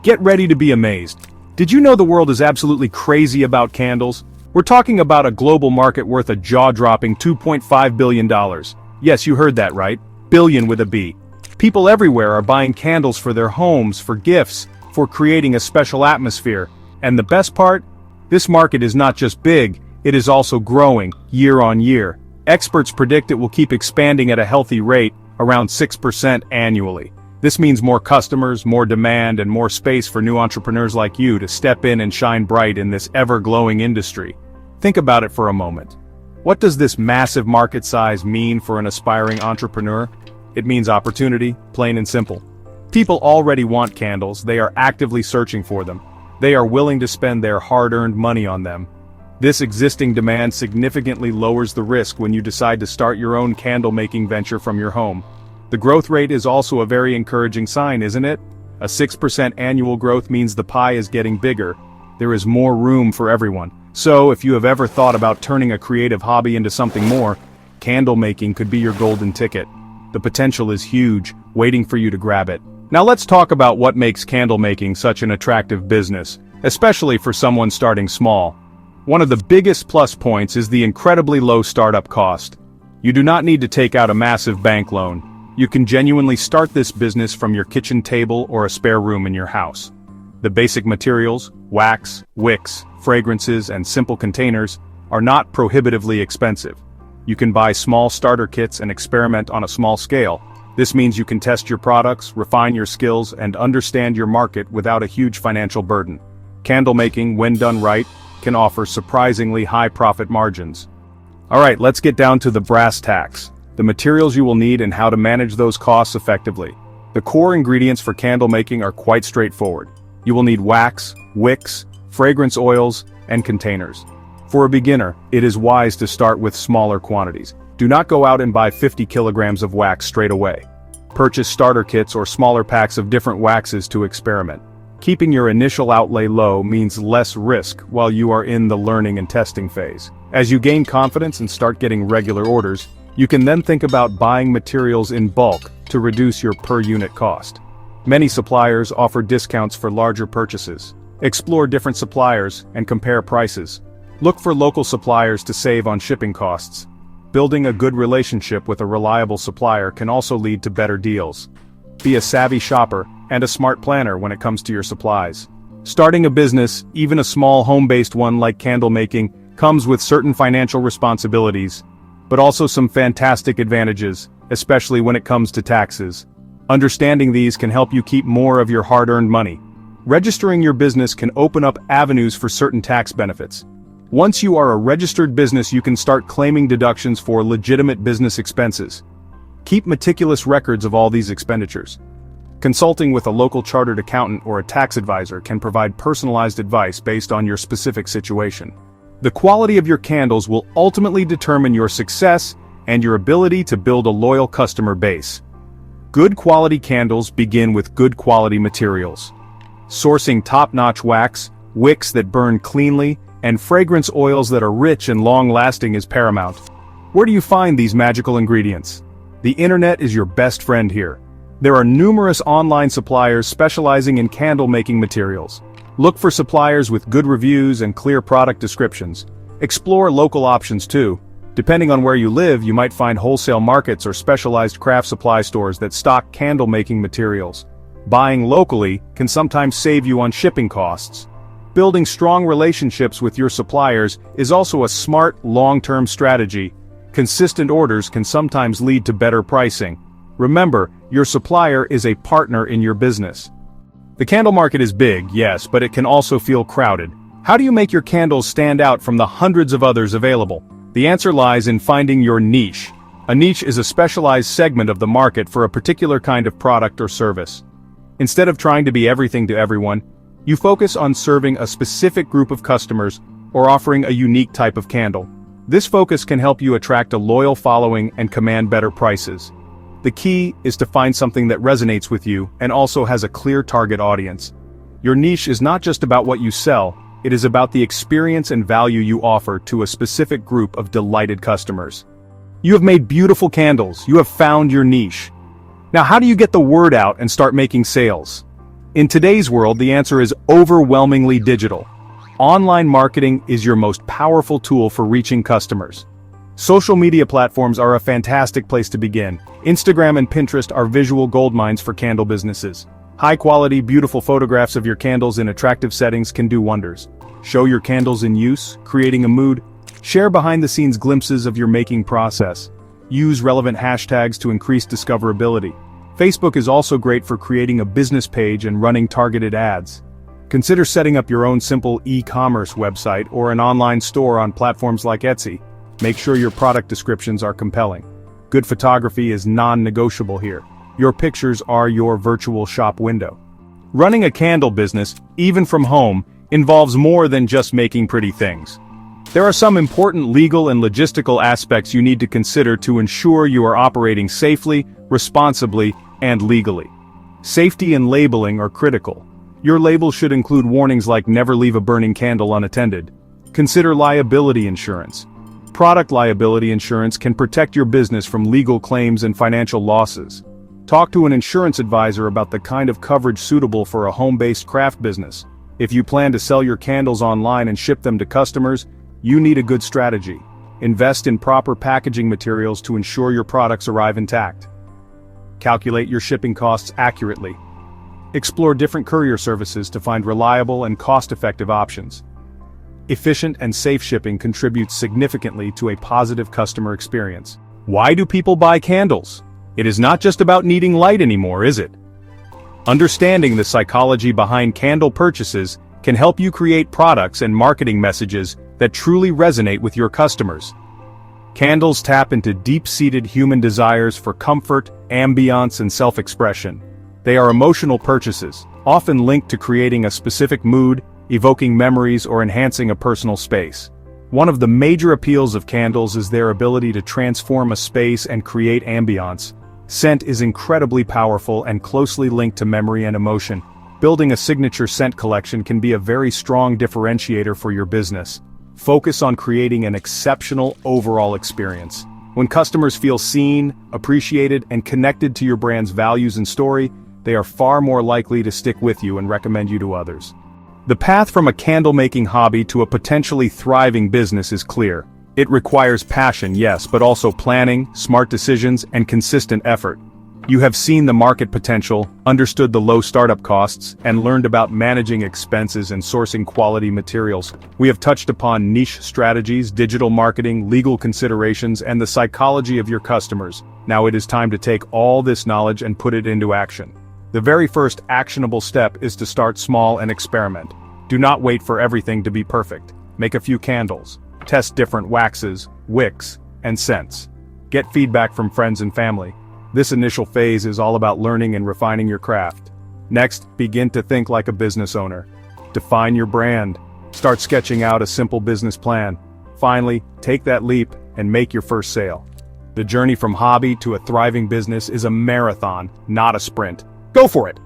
Get ready to be amazed. Did you know the world is absolutely crazy about candles? We're talking about a global market worth a jaw-dropping $2.5 billion. Yes, you heard that right. Billion with a B. People everywhere are buying candles for their homes, for gifts, for creating a special atmosphere. And the best part? This market is not just big, it is also growing, year on year. Experts predict it will keep expanding at a healthy rate, around 6% annually. This means more customers, more demand, and more space for new entrepreneurs like you to step in and shine bright in this ever-glowing industry. Think about it for a moment. What does this massive market size mean for an aspiring entrepreneur? It means opportunity, plain and simple. People already want candles, they are actively searching for them. They are willing to spend their hard-earned money on them. This existing demand significantly lowers the risk when you decide to start your own candle-making venture from your home. The growth rate is also a very encouraging sign, isn't it? A 6% annual growth means the pie is getting bigger. There is more room for everyone. So, if you have ever thought about turning a creative hobby into something more, candle making could be your golden ticket. The potential is huge, waiting for you to grab it. Now let's talk about what makes candle making such an attractive business, especially for someone starting small. One of the biggest plus points is the incredibly low startup cost. You do not need to take out a massive bank loan. You can genuinely start this business from your kitchen table or a spare room in your house. The basic materials, wax, wicks, fragrances, and simple containers, are not prohibitively expensive. You can buy small starter kits and experiment on a small scale. This means you can test your products, refine your skills, and understand your market without a huge financial burden. Candle making, when done right, can offer surprisingly high profit margins. Alright, let's get down to the brass tacks. The materials you will need and how to manage those costs effectively. The core ingredients for candle making are quite straightforward. You will need wax, wicks, fragrance oils, and containers. For a beginner, it is wise to start with smaller quantities. Do not go out and buy 50 kilograms of wax straight away. Purchase starter kits or smaller packs of different waxes to experiment. Keeping your initial outlay low means less risk while you are in the learning and testing phase. As you gain confidence and start getting regular orders, you can then think about buying materials in bulk to reduce your per-unit cost. Many suppliers offer discounts for larger purchases. Explore different suppliers and compare prices. Look for local suppliers to save on shipping costs. Building a good relationship with a reliable supplier can also lead to better deals. Be a savvy shopper and a smart planner when it comes to your supplies. Starting a business, even a small home-based one like candle making, comes with certain financial responsibilities, but also some fantastic advantages, especially when it comes to taxes. Understanding these can help you keep more of your hard-earned money. Registering your business can open up avenues for certain tax benefits. Once you are a registered business, you can start claiming deductions for legitimate business expenses. Keep meticulous records of all these expenditures. Consulting with a local chartered accountant or a tax advisor can provide personalized advice based on your specific situation. The quality of your candles will ultimately determine your success and your ability to build a loyal customer base. Good quality candles begin with good quality materials. Sourcing top-notch wax, wicks that burn cleanly, and fragrance oils that are rich and long-lasting is paramount. Where do you find these magical ingredients? The internet is your best friend here. There are numerous online suppliers specializing in candle-making materials. Look for suppliers with good reviews and clear product descriptions. Explore local options too. Depending on where you live, you might find wholesale markets or specialized craft supply stores that stock candle-making materials. Buying locally can sometimes save you on shipping costs. Building strong relationships with your suppliers is also a smart, long-term strategy. Consistent orders can sometimes lead to better pricing. Remember, your supplier is a partner in your business. The candle market is big, yes, but it can also feel crowded. How do you make your candles stand out from the hundreds of others available? The answer lies in finding your niche. A niche is a specialized segment of the market for a particular kind of product or service. Instead of trying to be everything to everyone, you focus on serving a specific group of customers or offering a unique type of candle. This focus can help you attract a loyal following and command better prices. The key is to find something that resonates with you and also has a clear target audience. Your niche is not just about what you sell, it is about the experience and value you offer to a specific group of delighted customers. You have made beautiful candles, you have found your niche. Now how do you get the word out and start making sales? In today's world, the answer is overwhelmingly digital. Online marketing is your most powerful tool for reaching customers. Social media platforms are a fantastic place to begin. Instagram and Pinterest are visual goldmines for candle businesses. High-quality, beautiful photographs of your candles in attractive settings can do wonders. Show your candles in use, creating a mood. Share behind-the-scenes glimpses of your making process. Use relevant hashtags to increase discoverability. Facebook is also great for creating a business page and running targeted ads. Consider setting up your own simple e-commerce website or an online store on platforms like Etsy. Make sure your product descriptions are compelling. Good photography is non-negotiable here. Your pictures are your virtual shop window. Running a candle business, even from home, involves more than just making pretty things. There are some important legal and logistical aspects you need to consider to ensure you are operating safely, responsibly, and legally. Safety and labeling are critical. Your label should include warnings like never leave a burning candle unattended. Consider liability insurance. Product liability insurance can protect your business from legal claims and financial losses. Talk to an insurance advisor about the kind of coverage suitable for a home-based craft business. If you plan to sell your candles online and ship them to customers, you need a good strategy. Invest in proper packaging materials to ensure your products arrive intact. Calculate your shipping costs accurately. Explore different courier services to find reliable and cost-effective options. Efficient and safe shipping contributes significantly to a positive customer experience. Why do people buy candles? It is not just about needing light anymore, is it? Understanding the psychology behind candle purchases can help you create products and marketing messages that truly resonate with your customers. Candles tap into deep-seated human desires for comfort, ambiance, and self-expression. They are emotional purchases, often linked to creating a specific mood, evoking memories, or enhancing a personal space. One of the major appeals of candles is their ability to transform a space and create ambiance. Scent is incredibly powerful and closely linked to memory and emotion. Building a signature scent collection can be a very strong differentiator for your business. Focus on creating an exceptional overall experience. When customers feel seen, appreciated, and connected to your brand's values and story, they are far more likely to stick with you and recommend you to others. The path from a candle-making hobby to a potentially thriving business is clear. It requires passion, yes, but also planning, smart decisions, and consistent effort. You have seen the market potential, understood the low startup costs, and learned about managing expenses and sourcing quality materials. We have touched upon niche strategies, digital marketing, legal considerations, and the psychology of your customers. Now it is time to take all this knowledge and put it into action. The very first actionable step is to start small and experiment. Do not wait for everything to be perfect. Make a few candles. Test different waxes, wicks, and scents. Get feedback from friends and family. This initial phase is all about learning and refining your craft. Next, begin to think like a business owner. Define your brand. Start sketching out a simple business plan. Finally, take that leap and make your first sale. The journey from hobby to a thriving business is a marathon, not a sprint. Go for it!